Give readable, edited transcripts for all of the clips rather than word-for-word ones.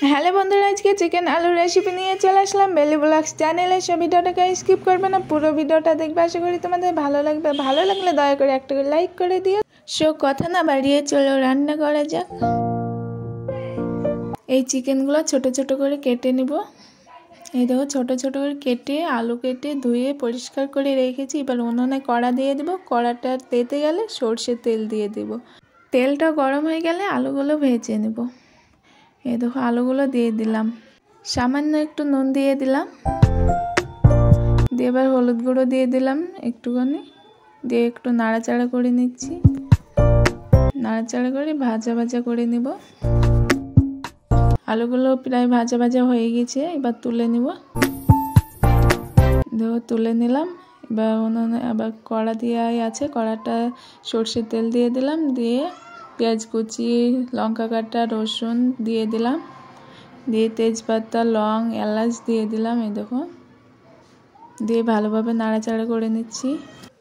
Hello বন্ধুরা, আজকে chicken আলুর রেসিপি নিয়ে চলে আসলাম বেলি ব্লগস চ্যানেলে। সব ভিডিওটাকে স্কিপ করবে না, পুরো ভিডিওটা দেখবে। আশা করি তোমাদের ভালো লাগবে। ভালো লাগলে দয়া করে একটা লাইক করে দিও। সো কথা না বাড়িয়ে চলো রান্না করা যাক। এই চিকেনগুলো ছোট ছোট করে কেটে নিব। এই দেখো ছোট ছোট করে কেটে আলু কেটে ধুয়ে পরিষ্কার করে রেখেছি। এবার উনুনে কড়া দিয়ে দেবো। কড়াটা তেতে গেলে সর্ষের তেল দিয়ে দেব। তেলটা গরম হয়ে গেলে আলুগুলো ভেজে নেব। এই দেখো আলুগুলো দিয়ে দিলাম। সামান্য একটু নুন দিয়ে দিলাম। দিয়ে এবার হলুদ গুঁড়ো দিয়ে দিলাম একটুখানি। দিয়ে একটু নাড়াচাড়া করে নিচ্ছি। নাড়াচাড়া করে ভাজা ভাজা করে নিব। আলুগুলো প্রায় ভাজা ভাজা হয়ে গেছে, এবার তুলে নিব। দেখো তুলে নিলাম। এবার উনুনে আবার কড়া দিয়ে আছে, কড়াটা সর্ষের তেল দিয়ে দিলাম। দিয়ে পেঁয়াজ কুচি, লঙ্কা কাটা, রসুন দিয়ে দিলাম। দিয়ে তেজপাতা, লং, এলাচ দিয়ে দিলাম। এই দেখো দিয়ে ভালোভাবে নাড়াচাড়া করে নিচ্ছি।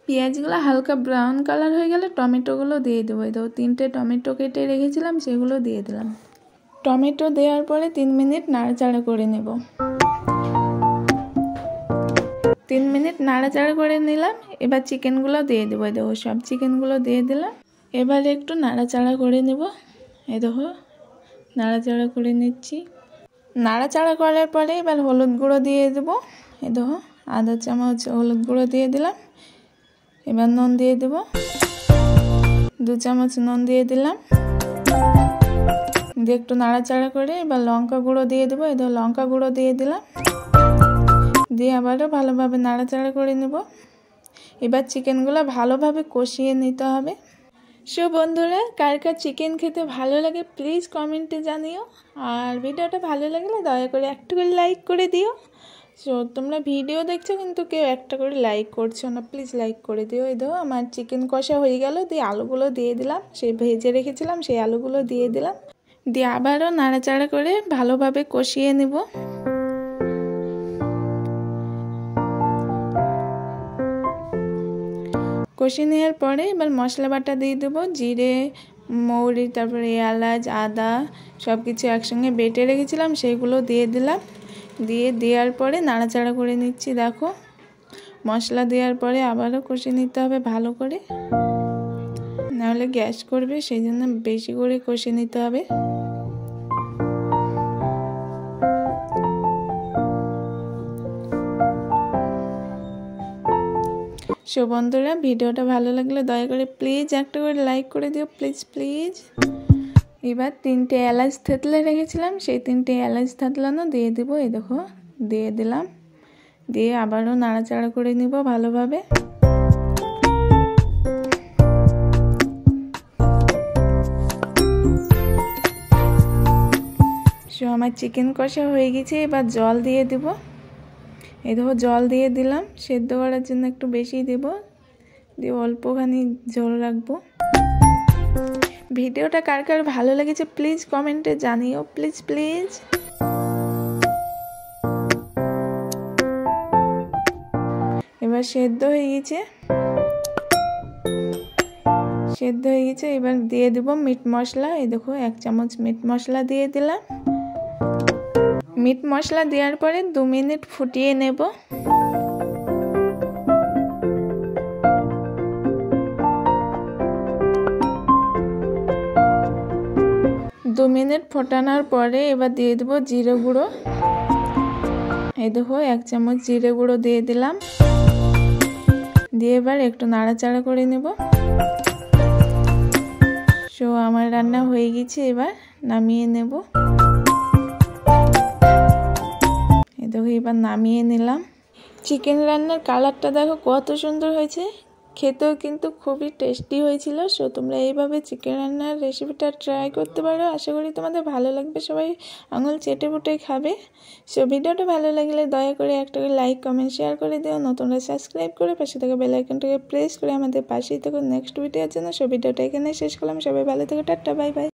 পেঁয়াজগুলো হালকা ব্রাউন কালার হয়ে গেলে টমেটোগুলো দিয়ে দেবো। এই দেখো 3টে টমেটো কেটে রেখেছিলাম, সেগুলো দিয়ে দিলাম। টমেটো দেওয়ার পরে 3 মিনিট নাড়াচাড়া করে নেব। 3 মিনিট নাড়াচাড়া করে নিলাম। এবার চিকেনগুলো দিয়ে দেবো। এই দেখো সব চিকেনগুলো দিয়ে দিলাম। এবার একটু নাড়াচাড়া করে নেব। এই দেখো নাড়াচাড়া করে নিচ্ছি। নাড়াচাড়া করার পরে এবার হলুদ গুঁড়ো দিয়ে দেবো। এই দেখো আধা চামচ হলুদ গুঁড়ো দিয়ে দিলাম। এবার নুন দিয়ে দেব। 2 চামচ নুন দিয়ে দিলাম। দিয়ে একটু নাড়াচাড়া করে এবার লঙ্কা গুঁড়ো দিয়ে দেবো। এই দেখো লঙ্কা গুঁড়ো দিয়ে দিলাম। দিয়ে আবারও ভালোভাবে নাড়াচাড়া করে নেব। এবার চিকেনগুলো ভালোভাবে কষিয়ে নিতে হবে। সো বন্ধুরা, কার কার চিকেন খেতে ভালো লাগে প্লিজ কমেন্টে জানিও। আর ভিডিওটা ভালো লাগলে দয়া করে একটা করে লাইক করে দিও। সো তোমরা ভিডিও দেখছো কিন্তু কেউ একটা করে লাইক করছো না, প্লিজ লাইক করে দিও। এই দেখো আমার চিকেন কষা হয়ে গেল। দিয়ে আলুগুলো দিয়ে দিলাম, সেই ভেজে রেখেছিলাম সেই আলুগুলো দিয়ে দিলাম। দিয়ে আবারও নাড়াচাড়া করে ভালোভাবে কষিয়ে নেব। কষিয়ে নেওয়ার পরে এবার মশলা বাটা দিয়ে দেবো। জিরে, মৌরি, তারপরে এলাচ, আদা সব কিছু একসঙ্গে বেটে রেখেছিলাম, সেইগুলো দিয়ে দিলাম। দিয়ে দেওয়ার পরে নাড়াচাড়া করে নিচ্ছি। দেখো মশলা দেওয়ার পরে আবারও কষিয়ে নিতে হবে ভালো করে, নাহলে গ্যাস করবে, সেই জন্য বেশি করে কষিয়ে নিতে হবে। সো বন্ধুরা, ভিডিওটা ভালো লাগলে দয়া করে প্লিজ একটা করে লাইক করে দিও, প্লিজ প্লিজ। এবার 3টে এলাচ থেতলে রেখেছিলাম, সেই 3টে এলাচ থেতলানো দিয়ে দেবো। এই দেখো দিয়ে দিলাম। দিয়ে আবারও নাড়াচাড়া করে নিব ভালোভাবে। সো আমার চিকেন কষা হয়ে গেছে। এবার জল দিয়ে দেব। এই দেখো জল দিয়ে দিলাম। সেদ্ধ করার জন্য একটু বেশি দেব। দিয়ে অল্পখানি ঝোল রাখবো। ভিডিওটা কার কার ভালো লেগেছে প্লিজ কমেন্টে জানিও, প্লিজ প্লিজ। এবার সেদ্ধ হয়ে গেছে। সেদ্ধ হয়ে গেছে। এবার দিয়ে দেব মিট মশলা। এই দেখো 1 চামচ মিট মশলা দিয়ে দিলাম। মিট মশলা দেওয়ার পরে 2 মিনিট ফুটিয়ে নেব। 2 মিনিট ফোটানোর পরে এবার দিয়ে দেবো জিরে গুঁড়ো। এই দেখো 1 চামচ জিরে গুঁড়ো দিয়ে দিলাম। দিয়ে এবার একটু নাড়াচাড়া করে নেব। সো আমার রান্না হয়ে গেছে, এবার নামিয়ে নেব। এই দেখো এবার নামিয়ে নিলাম। চিকেন রান্নার কালারটা দেখো কত সুন্দর হয়েছে, খেতেও কিন্তু খুবই টেস্টি হয়েছিল। সো তোমরা এইভাবে চিকেন রান্নার রেসিপিটা ট্রাই করতে পারো। আশা করি তোমাদের ভালো লাগবে, সবাই আঙুল চেটে পুটে খাবে। সো ভিডিওটা ভালো লাগলে দয়া করে একটা লাইক, কমেন্ট, শেয়ার করে দিও। নতুনরা সাবস্ক্রাইব করে পাশে থেকে বেল আইকনটাকে প্রেস করে আমাদের পাশেই থেকো নেক্সট ভিডিওর জন্য। সো ভিডিওটা এখানে শেষ করলাম। সবাই ভালো থেকো, টাটা, বাই বাই।